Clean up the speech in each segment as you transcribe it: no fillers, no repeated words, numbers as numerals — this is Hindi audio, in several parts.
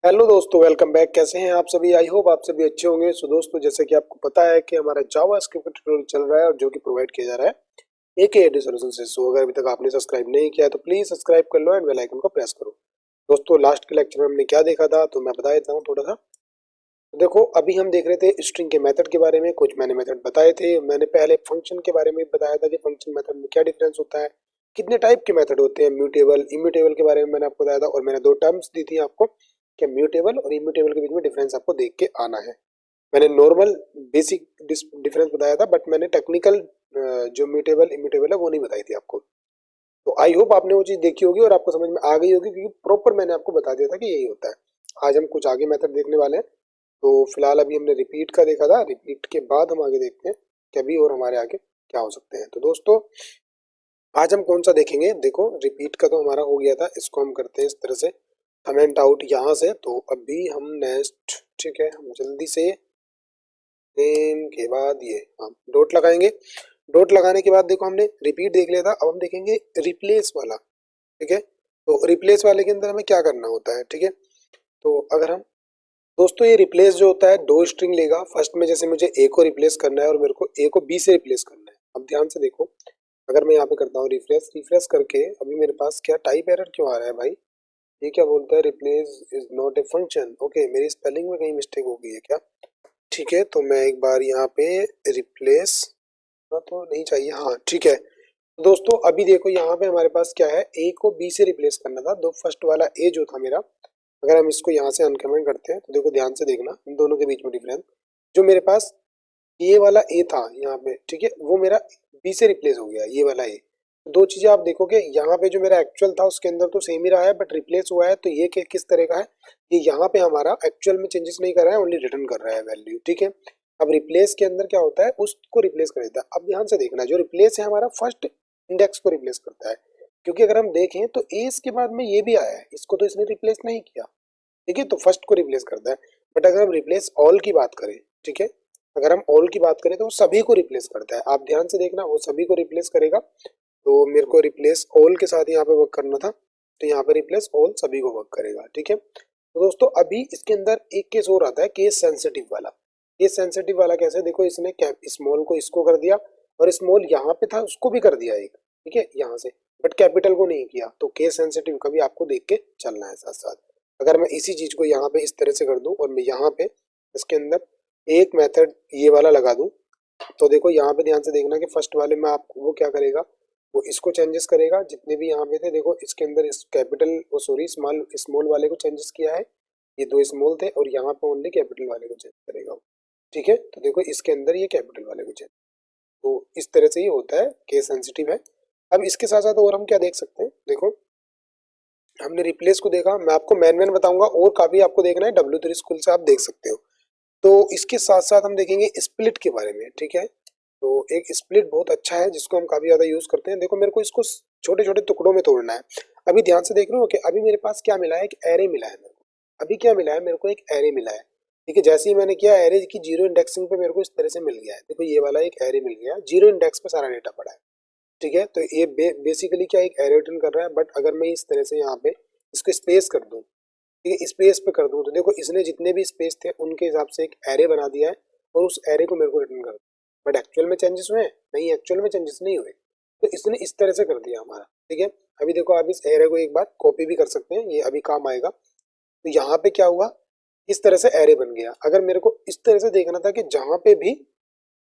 हेलो दोस्तों, वेलकम बैक। कैसे हैं आप सभी? आई होप आप सभी अच्छे होंगे। सो दोस्तों, जैसे कि आपको पता है कि हमारा जावास्क्रिप्ट ट्यूटोरियल चल रहा है और जो कि प्रोवाइड किया जा रहा है AKAD सॉल्यूशन से। सो अगर अभी तक आपने सब्सक्राइब नहीं किया है तो प्लीज सब्सक्राइब कर लो एंड बेल आइकन को प्रेस करो। दोस्तों, लास्ट के लेक्चर में हमने क्या देखा था तो मैं बता देता हूँ थोड़ा सा। तो देखो, अभी हम देख रहे थे स्ट्रिंग के मेथड के बारे में। कुछ मैंने मेथड बताए थे। मैंने पहले फंक्शन के बारे में बताया था कि फंक्शन मेथड में क्या डिफरेंस होता है, कितने टाइप के मेथड होते हैं, म्यूटेबल इम्यूटेबल के बारे में मैंने आपको बताया था। और मैंने दो टर्म्स दी थी आपको कि म्यूटेबल और इम्यूटेबल के बीच में डिफरेंस आपको देख के आना है। मैंने नॉर्मल बेसिक डिफरेंस बताया था, बट मैंने टेक्निकल जो म्यूटेबल इम्यूटेबल है वो नहीं बताई थी आपको। तो आई होप आपने वो चीज देखी होगी और आपको समझ में आ गई होगी, क्योंकि प्रॉपर मैंने आपको बता दिया था कि यही होता है। आज हम कुछ आगे मेथड देखने वाले हैं। तो फिलहाल अभी हमने रिपीट का देखा था। रिपीट के बाद हम आगे देखते हैं कि अभी और हमारे आगे क्या हो सकते हैं। तो दोस्तों, आज हम कौन सा देखेंगे? देखो, रिपीट का तो हमारा हो गया था। इसको हम करते हैं इस तरह से, कमेंट आउट यहाँ से। तो अभी हम नेक्स्ट, ठीक है, हम जल्दी से नेम के बाद ये हम डॉट लगाएंगे। डॉट लगाने के बाद देखो, हमने रिपीट देख लिया था। अब हम देखेंगे रिप्लेस वाला। ठीक है, तो रिप्लेस वाले के अंदर हमें क्या करना होता है? ठीक है, तो अगर हम, दोस्तों, ये रिप्लेस जो होता है दो स्ट्रिंग लेगा। फर्स्ट में जैसे मुझे ए को रिप्लेस करना है और मेरे को ए को बी से रिप्लेस करना है। अब ध्यान से देखो, अगर मैं यहाँ पे करता हूँ रिफ्रेश, रिफ्रेश करके अभी मेरे पास क्या टाइप एरर क्यों आ रहा है भाई? ये क्या बोलता है? Replace is not a function. Okay, मेरी स्पेलिंग में कहीं मिस्टेक हो गई है क्या? ठीक है, तो मैं एक बार यहाँ पे रिप्लेस, तो नहीं चाहिए, हाँ ठीक है। दोस्तों, अभी देखो यहाँ पे हमारे पास क्या है, ए को बी से रिप्लेस करना था। दो फर्स्ट वाला ए जो था मेरा, अगर हम इसको यहाँ से अनकमेंट करते हैं तो देखो, ध्यान से देखना इन दोनों के बीच में डिफरेंस। जो मेरे पास ये वाला ए था यहाँ पे, ठीक है, वो मेरा बी से रिप्लेस हो गया, ये वाला ए। दो चीजें आप देखोगे, यहाँ पे जो मेरा एक्चुअल था उसके अंदर तो सेम ही रहा है, बट रिप्लेस हुआ है। तो ये किस तरह का है, ये यहाँ पे हमारा एक्चुअल में चेंजेस नहीं कर रहा है, ओनली रिटर्न कर रहा है वैल्यू। ठीक है, अब रिप्लेस के अंदर क्या होता है, उसको रिप्लेस कर देता है। अब ध्यान से देखना, जो रिप्लेस है हमारा फर्स्ट इंडेक्स को रिप्लेस करता है, क्योंकि अगर हम देखें तो एस के बाद में ये भी आया है, इसको तो इसने रिप्लेस नहीं किया। ठीक है, तो फर्स्ट को रिप्लेस करता है। बट अगर हम रिप्लेस ऑल की बात करें, ठीक है, अगर हम ऑल की बात करें तो वो सभी को रिप्लेस करता है। आप ध्यान से देखना, वो सभी को रिप्लेस करेगा। तो मेरे को रिप्लेस ऑल के साथ यहाँ पे वर्क करना था, तो यहाँ पे रिप्लेस ऑल सभी को वर्क करेगा। ठीक है, तो दोस्तों, अभी इसके अंदर एक केस और आता है, केस सेंसिटिव वाला। केस सेंसिटिव वाला कैसे? देखो, इसने स्मॉल को इसको कर दिया और स्मॉल यहाँ पे था उसको भी कर दिया एक, ठीक है, यहाँ से, बट कैपिटल को नहीं किया। तो केस सेंसिटिव का भी आपको देख के चलना है साथ साथ। अगर मैं इसी चीज को यहाँ पे इस तरह से कर दूं और मैं यहाँ पे इसके अंदर एक मेथड ये वाला लगा दूं, तो देखो यहाँ पे ध्यान से देखना कि फर्स्ट वाले में आप वो क्या करेगा, वो इसको चेंजेस करेगा। जितने भी यहाँ पे थे, देखो इसके अंदर इस कैपिटल, वो सॉरी, स्मॉल स्मॉल वाले को चेंजेस किया है। ये दो स्मॉल थे और यहाँ पे ओनली कैपिटल वाले को चेंज करेगा वो। ठीक है, तो देखो इसके अंदर ये कैपिटल वाले को चेंज, तो इस तरह से ये होता है, केस सेंसिटिव है। अब इसके साथ साथ और हम क्या देख सकते हैं? देखो, हमने रिप्लेस को देखा, मैं आपको मैन मैन बताऊंगा और काफी आपको देखना है, W3 स्कूल से आप देख सकते हो। तो इसके साथ साथ हम देखेंगे स्प्लिट के बारे में। ठीक है, तो एक स्प्लिट बहुत अच्छा है जिसको हम काफी ज्यादा यूज करते हैं। देखो, मेरे को इसको छोटे छोटे टुकड़ों में तोड़ना है। अभी ध्यान से देख रहे हो कि अभी मेरे पास क्या मिला है, एक एरे मिला है मेरे को। अभी क्या मिला है मेरे को? एक एरे मिला है। ठीक है, जैसे ही मैंने किया, एरे की जीरो इंडेक्सिंग पे मेरे को इस तरह से मिल गया है। देखो, ये वाला एक एरे मिल गया, जीरो इंडेक्स पे सारा डेटा पड़ा है। ठीक है, तो ये बेसिकली क्या, एक एरे रिटर्न कर रहा है। बट अगर मैं इस तरह से यहाँ पे इसको स्पेस कर दूं, ठीक है, स्पेस पे कर दूं, तो देखो इसने जितने भी स्पेस थे उनके हिसाब से एक एरे बना दिया है और उस एरे को मेरे को रिटर्न कर दिया। बट एक्चुअल में चेंजेस हुए हैं? नहीं, एक्चुअल में चेंजेस नहीं हुए। तो इसने इस तरह से कर दिया हमारा। ठीक है, अभी देखो, आप इस एरे को एक बार कॉपी भी कर सकते हैं, ये अभी काम आएगा। तो यहाँ पे क्या हुआ, इस तरह से एरे बन गया। अगर मेरे को इस तरह से देखना था कि जहां पे भी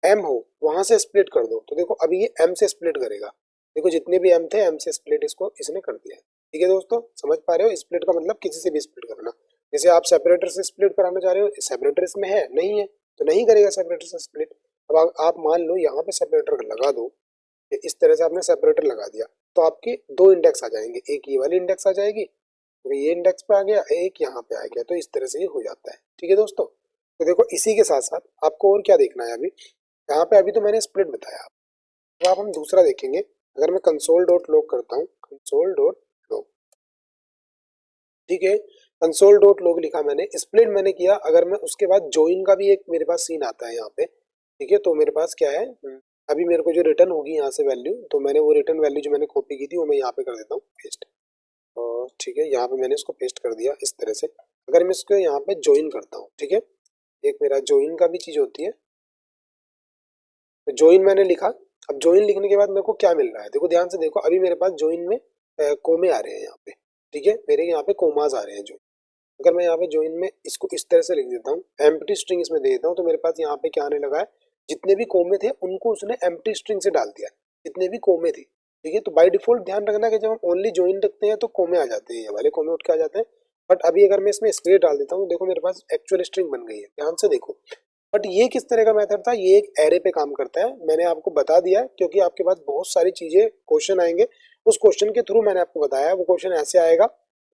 एम हो वहां से स्प्लिट कर दो, तो देखो अभी ये एम से स्प्लिट करेगा। देखो, जितने भी एम थे, एम से स्प्लिट इसको इसने कर दिया है। ठीक है दोस्तों, समझ पा रहे हो? स्प्लिट का मतलब किसी से भी स्प्लिट करना। जैसे आप सेपरेटर से स्प्लिट कराना चाह रहे हो, सेपरेटर इसमें है नहीं है तो नहीं करेगा सेपरेटर से स्प्लिट। अब आप मान लो यहाँ पे सेपरेटर लगा दो, कि इस तरह से आपने सेपरेटर लगा दिया, तो आपके दो इंडेक्स आ जाएंगे। एक ये वाली इंडेक्स आ जाएगी, तो ये इंडेक्स पे आ गया, एक यहाँ पे आ गया। तो इस तरह से ये हो जाता है। ठीक है दोस्तों, तो देखो इसी के साथ साथ आपको और क्या देखना है अभी यहाँ पे? अभी तो मैंने स्प्लिट बताया। अब आप हम दूसरा देखेंगे। अगर मैं कंसोल डॉट लॉग करता हूँ, कंसोल डॉट लॉग, ठीक है, कंसोल डॉट लॉग लिखा मैंने, स्प्लिट मैंने किया। अगर मैं उसके बाद ज्वाइन का भी एक मेरे पास सीन आता है यहाँ पे। ठीक है, तो मेरे पास क्या है, अभी मेरे को जो रिटर्न होगी यहाँ से वैल्यू, तो मैंने वो रिटर्न वैल्यू जो मैंने कॉपी की थी वो मैं यहाँ पे कर देता हूँ पेस्ट। और ठीक है, यहाँ पे मैंने इसको पेस्ट कर दिया इस तरह से। अगर मैं इसको यहाँ पे ज्वाइन करता हूँ, ठीक है, एक मेरा ज्वाइन का भी चीज होती है, तो ज्वाइन मैंने लिखा। अब ज्वाइन लिखने के बाद मेरे को क्या मिल रहा है, देखो ध्यान से देखो, अभी मेरे पास ज्वाइन में कोमे आ रहे हैं यहाँ पे, ठीक है, मेरे यहाँ पे कोमास आ रहे हैं। जो अगर मैं यहाँ पे ज्वाइन में इसको इस तरह से लिख देता हूँ, एम्प्टी स्ट्रिंग इसमें दे देता हूँ, तो मेरे पास यहाँ पे क्या आने लगा है, जितने भी कोमे थे उनको उसने एम्प्टी स्ट्रिंग से डाल दिया, जितने भी कोमे थे, ठीक है। तो बाय डिफॉल्ट ध्यान रखना कि जब हम ओनली ज्वाइन रखते हैं तो कोमे आ जाते हैं, ये वाले कोमे उठ के आ जाते हैं। बट अभी अगर मैं इसमें स्पेस डाल देता हूँ, देखो मेरे पास एक्चुअल स्ट्रिंग बन गई है, ध्यान से देखो। बट ये किस तरह का मेथड था, ये एक एरे पे काम करता है, मैंने आपको बता दिया क्योंकि आपके पास बहुत सारी चीजें क्वेश्चन आएंगे, उस क्वेश्चन के थ्रू मैंने आपको बताया। वो क्वेश्चन ऐसे आएगा,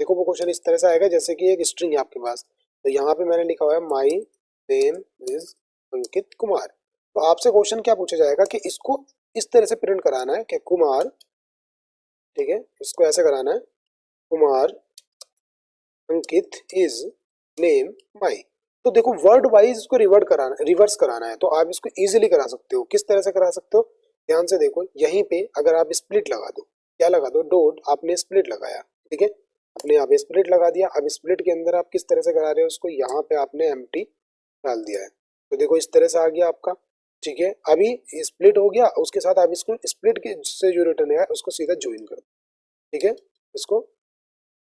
देखो वो क्वेश्चन इस तरह से आएगा, जैसे कि एक स्ट्रिंग है आपके पास, तो यहाँ पे मैंने लिखा हुआ है my name is Ankit Kumar. तो आपसे क्वेश्चन क्या पूछा जाएगा कि इसको इस तरह से प्रिंट कराना है कि कुमार, ठीक है, इसको ऐसे कराना है, कुमार अंकित इज नेम माई। तो देखो वर्ड वाइज इसको रिवर्स कराना है, तो आप इसको इजीली करा सकते हो। किस तरह से करा सकते हो, ध्यान से देखो, यहीं पे अगर आप स्प्लिट लगा दो, क्या लगा दो, डॉट, आपने स्प्लिट लगाया, ठीक है, आपने यहाँ पे स्प्लिट लगा दिया। अब स्प्लिट के अंदर आप किस तरह से करा रहे हो उसको, यहाँ पे आपने एम्प्टी डाल दिया है, तो देखो इस तरह से आ गया आपका, ठीक है। अभी स्प्लिट हो गया, उसके साथ आप इसको स्प्लिट के से जो रिटर्न है उसको सीधा ज्वाइन कर दो, ठीक है, इसको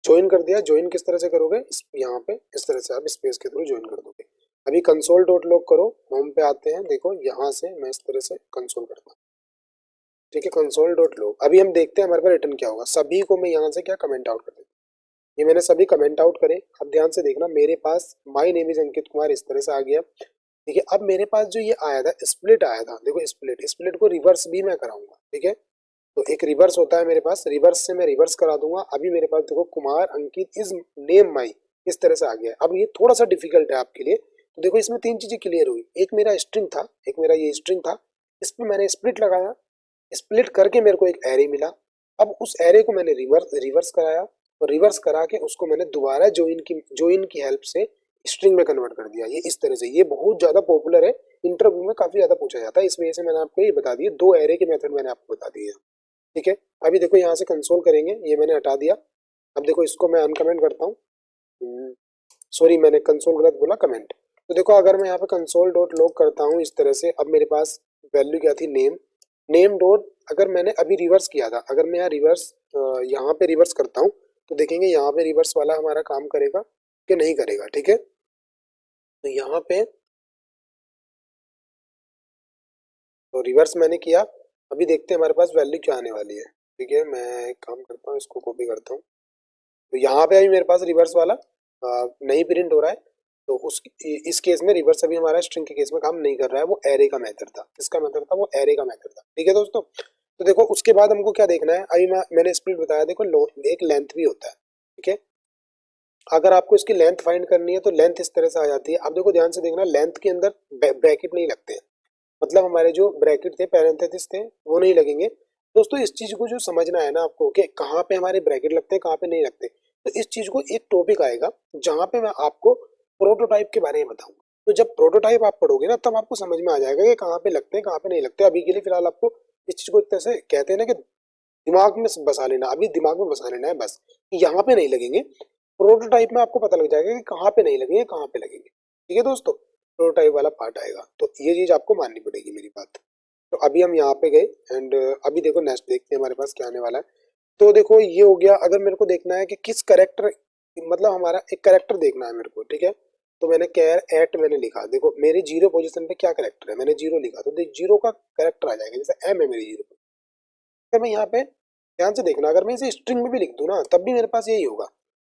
ज्वाइन कर दिया। ज्वाइन किस तरह से करोगे, यहाँ पे इस तरह से आप स्पेस के थ्रू ज्वाइन कर दोगे। अभी कंसोल डॉट लॉग करो, होम पे आते हैं, देखो यहाँ से मैं इस तरह से कंसोल करता हूँ, ठीक है, कंसोल डॉट लॉग। अभी हम देखते हैं हमारे पास रिटर्न क्या होगा। सभी को मैं यहाँ से क्या कमेंट आउट कर देता हूँ, ये मैंने सभी कमेंट आउट करे। अब ध्यान से देखना, मेरे पास my name is Ankit Kumar इस तरह से आ गया, ठीक है। अब मेरे पास जो ये आया था स्प्लिट आया था, देखो स्प्लिट, स्प्लिट को रिवर्स भी मैं कराऊंगा, ठीक है। तो एक रिवर्स होता है मेरे पास, रिवर्स से मैं रिवर्स करा दूंगा। अभी मेरे पास देखो कुमार अंकित इज नेम माई इस तरह से आ गया। अब ये थोड़ा सा डिफिकल्ट है आपके लिए, तो देखो इसमें तीन चीजें क्लियर हुई। एक मेरा स्ट्रिंग था, एक मेरा ये स्ट्रिंग था, इस पे मैंने स्प्लिट लगाया, स्प्लिट करके मेरे को एक एरे मिला। अब उस एरे को मैंने रिवर्स कराया, और रिवर्स करा के उसको मैंने दोबारा ज्वाइन की हेल्प से स्ट्रिंग में कन्वर्ट कर दिया। ये इस तरह से, ये बहुत ज्यादा पॉपुलर है, इंटरव्यू में काफी ज्यादा पूछा जाता है, इस वजह से मैंने आपको ये बता दिया, दो एरे के मेथड मैंने आपको बता दिए, ठीक है। अभी देखो यहाँ से कंसोल करेंगे, ये मैंने हटा दिया। अब देखो इसको मैं अनकमेंट करता हूँ, सॉरी मैंने कंसोल गलत बोला, कमेंट। तो देखो अगर मैं यहाँ पे कंसोल डॉट लॉग करता हूँ इस तरह से, अब मेरे पास वैल्यू क्या थी, नेम, नेम डॉट, अगर मैंने अभी रिवर्स किया था, अगर मैं यहाँ पे रिवर्स करता हूँ, तो देखेंगे यहाँ पे रिवर्स वाला हमारा काम करेगा कि नहीं करेगा, ठीक है। तो यहाँ पे तो रिवर्स मैंने किया, अभी देखते हैं हमारे पास वैल्यू क्या आने वाली है, ठीक है। मैं एक काम करता हूँ, इसको कॉपी करता हूँ, तो यहाँ पे अभी मेरे पास रिवर्स वाला नहीं प्रिंट हो रहा है। तो उस इस केस में रिवर्स अभी हमारा स्ट्रिंग के केस में काम नहीं कर रहा है, वो एरे का मेथड था। किसका मेथड था, वो एरे का मेथड था, ठीक है दोस्तों। तो देखो उसके बाद हमको क्या देखना है, अभी मैंने स्प्लिट बताया, देखो एक लेंथ भी होता है, ठीक है। अगर आपको इसकी लेंथ फाइंड करनी है तो लेंथ इस तरह से आ जाती है। अब देखो ध्यान से देखना, लेंथ के अंदर ब्रैकेट नहीं लगते हैं, मतलब हमारे जो ब्रैकेट थे, पैरेंथेसिस थे, वो नहीं लगेंगे। दोस्तों इस चीज को जो समझना है ना आपको कि कहाँ पे हमारे ब्रैकेट लगते हैं, कहाँ पे नहीं लगते, तो इस चीज को एक टॉपिक आएगा जहाँ पे मैं आपको प्रोटोटाइप के बारे में बताऊंगा। तो जब प्रोटोटाइप आप पढ़ोगे ना, तब आपको समझ में आ जाएगा कि कहाँ पे लगते हैं, कहाँ पे नहीं लगते। अभी के लिए फिलहाल आपको इस चीज को एक तरह से कहते हैं ना कि दिमाग में बसा लेना, अभी दिमाग में बसा लेना है बस, कि यहाँ पे नहीं लगेंगे। प्रोटोटाइप में आपको पता लग जाएगा कि कहाँ पे नहीं लगेंगे, कहाँ पे लगेंगे, ठीक है दोस्तों। प्रोटोटाइप वाला पार्ट आएगा, तो ये चीज आपको माननी पड़ेगी मेरी बात। तो अभी हम यहाँ पे गए, एंड अभी देखो नेक्स्ट देखते हैं हमारे पास क्या आने वाला है। तो देखो ये हो गया, अगर मेरे को देखना है कि किस करेक्टर, मतलब हमारा एक करेक्टर देखना है मेरे को, ठीक है। तो मैंने कैर एट मैंने लिखा, देखो मेरी जीरो पोजीशन पे क्या करेक्टर है, मैंने जीरो लिखा, तो देख जीरो का करेक्टर आ जाएगा, जैसे एम है मेरी जीरो। अगर मैं यहाँ पे ध्यान से देखना, अगर मैं इसे स्ट्रिंग में भी लिख दूं ना, तब भी मेरे पास यही होगा,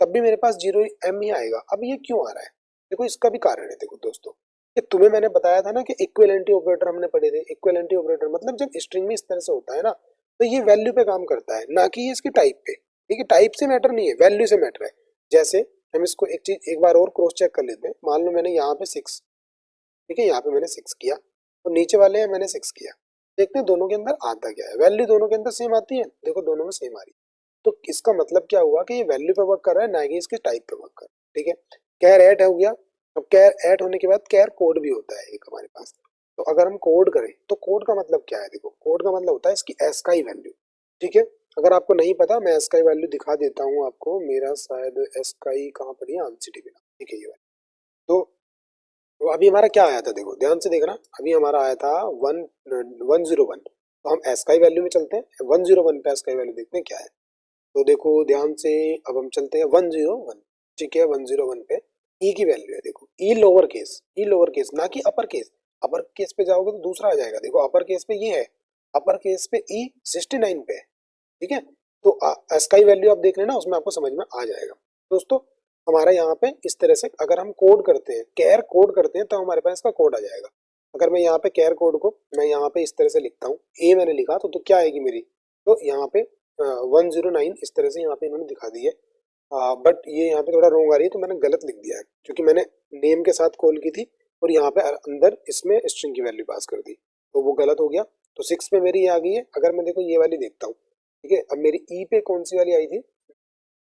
तब भी मेरे पास जीरो एम ही आएगा। अब ये क्यों आ रहा है, देखो इसका भी कारण है। देखो दोस्तों, कि तुम्हें मैंने बताया था ना कि इक्विवेलेंटी ऑपरेटर हमने पढ़े थे। इक्विवेलेंटी ऑपरेटर मतलब जब स्ट्रिंग में इस तरह से होता है ना, तो ये वैल्यू पे काम करता है, ना कि ये इसकी टाइप पे, ठीक है। टाइप से मैटर नहीं है, वैल्यू से मैटर है। जैसे हम इसको एक चीज एक बार और क्रॉस चेक कर लेते हैं। मान लो मैंने यहाँ पे 6, ठीक है, यहाँ पे मैंने 6 किया, और नीचे वाले हैं मैंने 6 किया। देखते हैं दोनों के अंदर आता क्या है, वैल्यू दोनों के अंदर सेम आती है, देखो दोनों में सेम आ रही है। तो इसका मतलब क्या हुआ कि ये वैल्यू पे वर्क कर रहा है, ना कि इसके टाइप पे वर्क कर रहा है, ठीक है। कैर ऐड हो गया। अब कैर ऐड होने के बाद कैर कोड भी होता है एक हमारे पास। तो अगर हम कोड करें तो कोड का मतलब क्या है, देखो कोड का मतलब होता है इसकी एस्काई वैल्यू, ठीक है। अगर आपको नहीं पता, मैं एस्काई वैल्यू दिखा देता हूँ आपको, मेरा शायद एस्काई कहाँ पर है, आंसिटी में, ठीक है ये वाली। तो अभी हमारा क्या आया था, देखो ध्यान से देखना, अभी हमारा आया था 101। तो हम एस का ही वैल्यू में चलते हैं, 101 पे एस का वैल्यू देखते हैं क्या है। तो देखो ध्यान से, अब हम चलते हैं 101। ठीक है 101 पे ई की वैल्यू है, देखो ई लोअर केस, ई लोअर केस ना कि अपर केस। अपर केस पे जाओगे तो दूसरा आ जाएगा, देखो अपर केस पे ये है, अपर केस पे ई 69 पे है। ठीक है, तो एस का वैल्यू आप देख लेना, उसमें आपको समझ में आ जाएगा। दोस्तों हमारा यहाँ पे इस तरह से अगर हम कोड करते हैं, केयर कोड करते हैं, तो हमारे पास इसका कोड आ जाएगा। अगर मैं यहाँ पे केयर कोड को मैं यहाँ पे इस तरह से लिखता हूँ, ए मैंने लिखा तो क्या आएगी मेरी, तो यहाँ पे 109 इस तरह से यहाँ पे इन्होंने दिखा दी है। बट ये यहाँ पे थोड़ा रोंग आ रही है, तो मैंने गलत लिख दिया है, क्योंकि मैंने नेम के साथ कॉल की थी और यहाँ पे अंदर इसमें स्ट्रिंग की वैल्यू पास कर दी, तो वो गलत हो गया। तो 6 पे मेरी ये आ गई है। अगर मैं देखो ये वाली देखता हूँ, ठीक है, अब मेरी ई पे कौन सी वाली आई थी,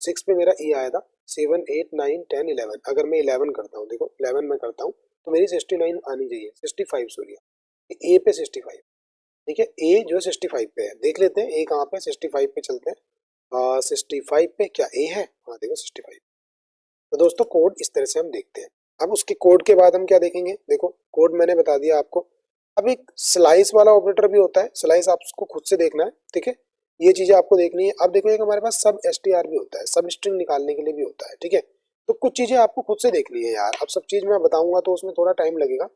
6 पे मेरा ई आया था 7 8 9 10 11। अगर मैं 11 करता हूँ, देखो 11 में करता हूँ, तो मेरी 69 आनी चाहिए, 65 सॉरी, ए पे 65। ठीक है, ए जो 65 पे है, देख लेते हैं ए कहाँ पे, 65 पे चलते हैं। 65 पे क्या ए है, हाँ देखो 65। तो दोस्तों कोड इस तरह से हम देखते हैं। अब उसके कोड के बाद हम क्या देखेंगे, देखो कोड मैंने बता दिया आपको। अब एक स्लाइस वाला ऑपरेटर भी होता है, स्लाइस आप उसको खुद से देखना है। ठीक है, ये चीजें आपको देखनी है। अब देखो एक हमारे पास सब एसटीआर भी होता है, सब स्ट्रिंग निकालने के लिए भी होता है। ठीक है, तो कुछ चीजें आपको खुद से देखनी है यार, अब सब चीज मैं बताऊंगा तो उसमें थोड़ा टाइम लगेगा।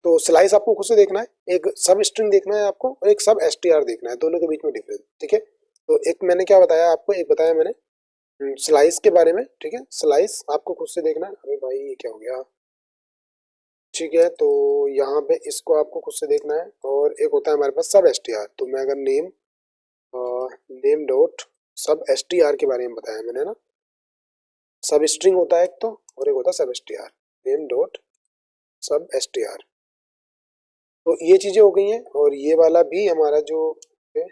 तो स्लाइस आपको खुद से देखना है, एक सब स्ट्रिंग देखना है आपको और एक सब एसटीआर देखना है, दोनों के बीच में डिफरेंस। ठीक है, तो एक मैंने क्या बताया आपको, एक बताया मैंने स्लाइस के बारे में। ठीक है, स्लाइस आपको खुद से देखना है। अरे भाई ये क्या हो गया, ठीक है, तो यहाँ पे इसको आपको खुद से देखना है। और एक होता है हमारे पास सब एसटीआर, तो मैं अगर नेम डॉट सब एसटीआर के बारे में बताया मैंने ना, सब स्ट्रिंग होता है एक तो, और एक होता है सब एसटीआर, नेम डॉट सब एसटीआर। तो ये चीजें हो गई हैं। और ये वाला भी हमारा जो है,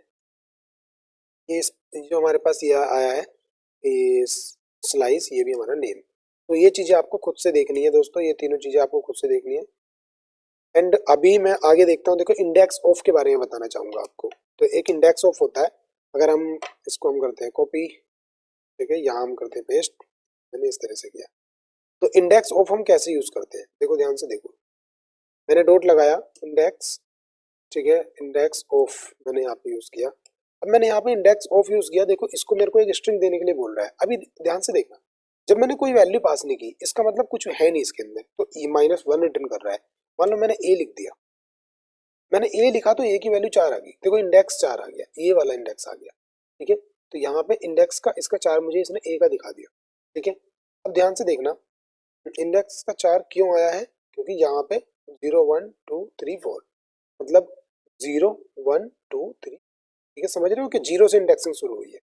ये जो हमारे पास ये आया है, ये स्लाइस, ये भी हमारा नेम। तो ये चीजें आपको खुद से देखनी है दोस्तों, ये तीनों चीजें आपको खुद से देखनी है। एंड अभी मैं आगे देखता हूँ, देखो इंडेक्स ऑफ के बारे में बताना चाहूंगा आपको। तो एक इंडेक्स ऑफ होता है, अगर हम इसको हम करते हैं कॉपी, ठीक है, यहाँ हम करते हैं पेस्ट, मैंने इस तरह से किया। तो इंडेक्स ऑफ हम कैसे यूज करते हैं, देखो ध्यान से देखो, मैंने डॉट लगाया इंडेक्स, ठीक है, इंडेक्स ऑफ मैंने यहाँ पे यूज किया। अब मैंने यहाँ पे इंडेक्स ऑफ यूज किया, देखो इसको मेरे को एक स्ट्रिंग देने के लिए बोल रहा है। अभी ध्यान से देखना, जब मैंने कोई वैल्यू पास नहीं की, इसका मतलब कुछ है नहीं इसके अंदर, तो ई -1 रिटर्न कर रहा है। मान लो मैंने ए लिख दिया, मैंने ए लिखा तो ए की वैल्यू 4 आ गई, देखो इंडेक्स 4 आ गया, ए वाला इंडेक्स आ गया। ठीक है, तो यहाँ पे इंडेक्स का इसका 4 मुझे इसने ए का दिखा दिया। ठीक है, अब ध्यान से देखना, इंडेक्स का 4 क्यों आया है, क्योंकि यहाँ पे 0 1 2 3 4, मतलब 0 1 2 3। ठीक है, समझ रहे हो कि जीरो से इंडेक्सिंग शुरू हुई है।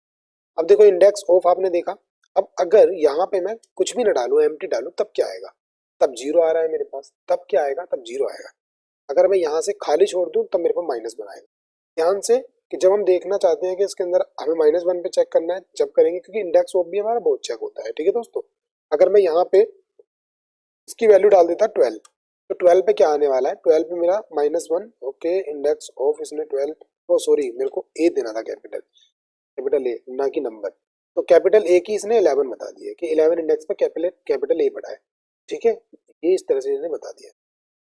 अब देखो इंडेक्स ऑफ आपने देखा, अब अगर यहाँ पे मैं कुछ भी ना डालू, एम्प्टी डालू, तब क्या आएगा, तब जीरो आ रहा है मेरे पास, तब क्या आएगा, तब जीरो आएगा। अगर मैं यहाँ से खाली छोड़ दूं तब मेरे पास -1 आएगा। ध्यान से कि जब हम देखना चाहते हैं कि इसके अंदर हमें -1 पे चेक करना है, जब करेंगे, क्योंकि इंडेक्स ऑफ भी हमारा बहुत चेक होता है। ठीक है दोस्तों, अगर मैं यहाँ पे इसकी वैल्यू डाल देता 12, तो 12 पे क्या आने वाला है, 12 पे मेरा -1। ओके, इंडेक्स ऑफ इसने 12, ओ सॉरी मेरे को ए देना था, कैपिटल कैपिटल ए ना कि नंबर। तो कैपिटल ए की इसने 11 बता दी है कि 11 इंडेक्स पे कैपिटल ए पड़ा है। ठीक है, ये इस तरह से इसने बता दिया।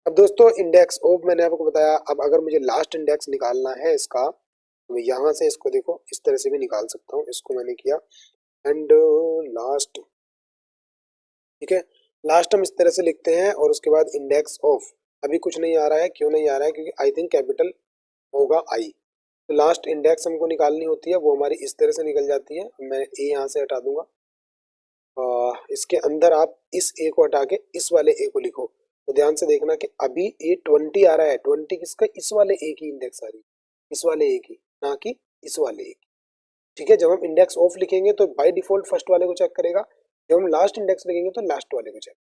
अब दोस्तों इंडेक्स ऑफ मैंने आपको बताया। अब अगर मुझे लास्ट इंडेक्स निकालना है इसका, तो मैं यहाँ से इसको देखो इस तरह से भी निकाल सकता हूँ, इसको मैंने किया एंड लास्ट। ठीक है, लास्ट हम इस तरह से लिखते हैं और उसके बाद इंडेक्स ऑफ। अभी कुछ नहीं आ रहा है, क्यों नहीं आ रहा है, क्योंकि आई थिंक कैपिटल होगा आई। तो लास्ट इंडेक्स हमको निकालनी होती है, वो हमारी इस तरह से निकल जाती है। मैं ए यहाँ से हटा दूंगा, इसके अंदर आप इस ए को हटा के इस वाले ए को लिखो। तो ध्यान से देखना कि अभी ए 20 आ रहा है, 20 किसका, इस वाले ए की इंडेक्स आ रही है, इस वाले ए की, ना कि इस वाले ए की। ठीक है, जब हम इंडेक्स ऑफ लिखेंगे तो बाय डिफॉल्ट फर्स्ट वाले को चेक करेगा, जब हम लास्ट इंडेक्स लिखेंगे तो लास्ट वाले को चेक।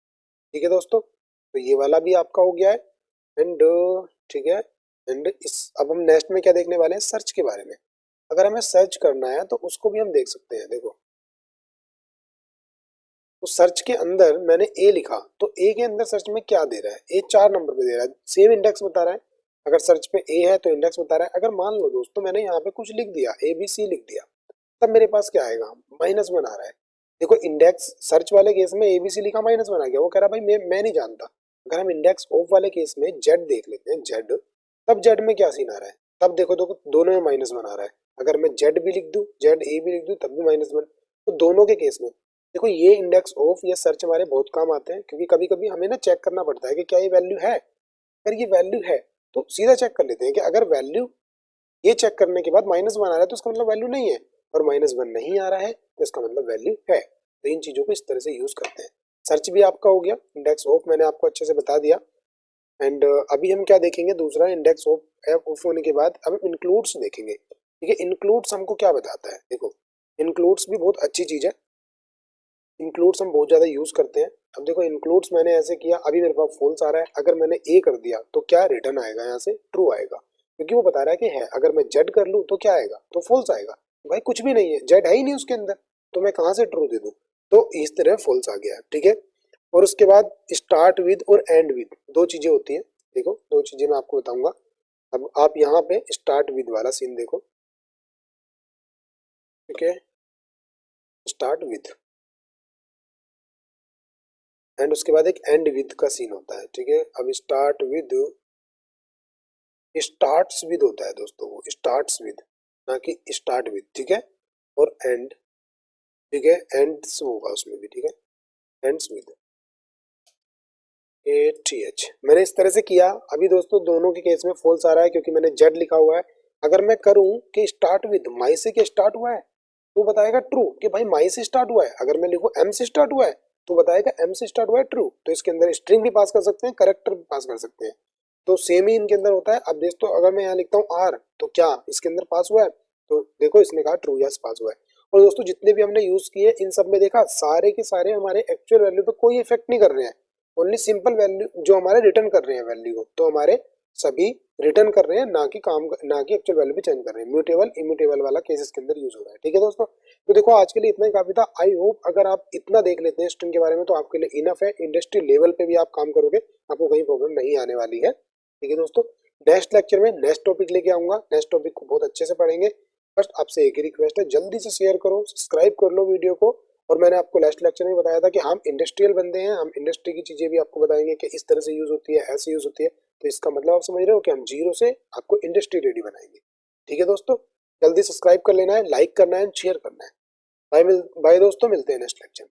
ठीक है दोस्तों, तो ये वाला भी आपका हो गया है। एंड ठीक है, एंड इस अब हम नेक्स्ट में क्या देखने वाले हैं, सर्च के बारे में। अगर हमें सर्च करना है तो उसको भी हम देख सकते हैं। देखो तो सर्च के अंदर मैंने ए लिखा, तो ए के अंदर सर्च में क्या दे रहा है, ए 4 नंबर पे दे रहा है, सेम इंडेक्स बता रहा है। अगर सर्च पे ए है तो इंडेक्स बता रहा है। अगर मान लो दोस्तों मैंने यहाँ पे कुछ लिख दिया, ए बी सी लिख दिया, तब मेरे पास क्या आएगा, -1 आ रहा है। देखो इंडेक्स सर्च वाले केस में एबीसी लिखा माइनस बना गया, वो कह रहा भाई मैं नहीं जानता। अगर हम इंडेक्स ऑफ वाले केस में जेड देख लेते हैं, जेड, तब जेड में क्या सीन आ रहा है, तब देखो देखो दोनों में माइनस बना रहा है। अगर मैं जेड भी लिख दूं, जेड ए भी लिख दूं, तब भी माइनस बन। तो दोनों के केस में देखो ये इंडेक्स ऑफ या सर्च हमारे बहुत काम आते हैं, क्योंकि कभी कभी हमें ना चेक करना पड़ता है कि क्या ये वैल्यू है। अगर ये वैल्यू है तो सीधा चेक कर लेते हैं कि अगर वैल्यू ये चेक करने के बाद माइनस वन आ रहा है तो इसका मतलब वैल्यू नहीं है, और माइनस वन नहीं आ रहा है तो इसका मतलब वैल्यू है। तो इन चीजों को इस तरह से यूज करते हैं। सर्च भी आपका हो गया, इंडेक्स ऑफ मैंने आपको अच्छे से बता दिया। एंड अभी हम क्या देखेंगे, दूसरा इंडेक्स ऑफ ऑफ होने के बाद अब हम इंक्लूड्स देखेंगे। ठीक है, इंक्लूड्स हमको क्या बताता है, देखो इंक्लूड्स भी बहुत अच्छी चीज है, इंक्लूड्स हम बहुत ज्यादा यूज करते हैं। अब देखो इंक्लूड्स मैंने ऐसे किया, अभी मेरे पास फॉल्स आ रहा है, अगर मैंने ए कर दिया तो क्या रिटर्न आएगा, यहाँ से ट्रू आएगा, क्योंकि वो बता रहा है कि है। अगर मैं जेड कर लूँ तो क्या आएगा, तो फॉल्स आएगा। भाई कुछ भी नहीं है, जेड है ही नहीं उसके अंदर, तो मैं कहाँ से ट्रू दे दूँ। तो इस तरह फॉल्स आ गया, ठीक है। और उसके बाद स्टार्ट विद और एंड विद दो चीजें होती है। देखो दो चीजें मैं आपको बताऊंगा। अब आप यहाँ पे स्टार्ट विद वाला सीन देखो, ठीक है, स्टार्ट विद एंड उसके बाद एक एंड विद का सीन होता है, ठीक है। अब स्टार्ट विद, स्टार्ट्स विद होता है दोस्तों, वो स्टार्ट्स विद, ना कि स्टार्ट विद, ठीक है। और एंड, ठीक है, एंड्स होगा उसमें भी, ठीक है, ends with A T H. मैंने इस तरह से किया। अभी दोस्तों दोनों के केस में फॉल्स आ रहा है क्योंकि मैंने जेड लिखा हुआ है। अगर मैं करूं कि स्टार्ट विद माई से क्या स्टार्ट हुआ है, तो बताएगा ट्रू कि भाई माई से स्टार्ट हुआ है। अगर मैं लिखूं एम से स्टार्ट हुआ है, तो बताएगा एम से स्टार्ट हुआ है, ट्रू। तो इसके अंदर स्ट्रिंग भी पास कर सकते हैं, करेक्टर भी पास कर सकते हैं, तो सेम ही इनके अंदर होता है। अब दोस्तों अगर मैं यहाँ लिखता हूँ आर, तो क्या इसके अंदर पास हुआ है, तो देखो इसने कहा ट्रू, यस पास हुआ है। और दोस्तों जितने भी हमने यूज किए इन सब में देखा सारे के सारे हमारे एक्चुअल वैल्यू पे कोई इफेक्ट नहीं कर रहे हैं, ओनली सिंपल वैल्यू जो हमारे रिटर्न कर रहे हैं वैल्यू को, तो हमारे सभी रिटर्न कर रहे हैं, ना कि काम, ना कि एक्चुअल वैल्यू भी चेंज कर रहे हैं। म्यूटेबल इम्यूटेबल वाला केस इसके अंदर यूज हो रहा है, ठीक है दोस्तों। तो देखो आज के लिए इतना ही काफी था। आई होप अगर आप इतना देख लेते हैं स्ट्रिंग के बारे में तो आपके लिए इनफ है। इंडस्ट्री लेवल पे भी आप काम करोगे, आपको कहीं प्रॉब्लम नहीं आने वाली है, ठीक है दोस्तों। नेक्स्ट लेक्चर में नेक्स्ट टॉपिक लेके आऊंगा, नेक्स्ट टॉपिक को बहुत अच्छे से पढ़ेंगे। बस आपसे एक ही रिक्वेस्ट है, जल्दी से शेयर करो, सब्सक्राइब कर लो वीडियो को। और मैंने आपको लास्ट लेक्चर में बताया था कि हम इंडस्ट्रियल बंदे हैं, हम इंडस्ट्री की चीजें भी आपको बताएंगे कि इस तरह से यूज होती है, ऐसे यूज होती है। तो इसका मतलब आप समझ रहे हो कि हम जीरो से आपको इंडस्ट्री रेडी बनाएंगे, ठीक है दोस्तों। जल्दी सब्सक्राइब कर लेना है, लाइक करना है, शेयर करना है। बाय बाय दोस्तों, मिलते हैं नेक्स्ट लेक्चर में।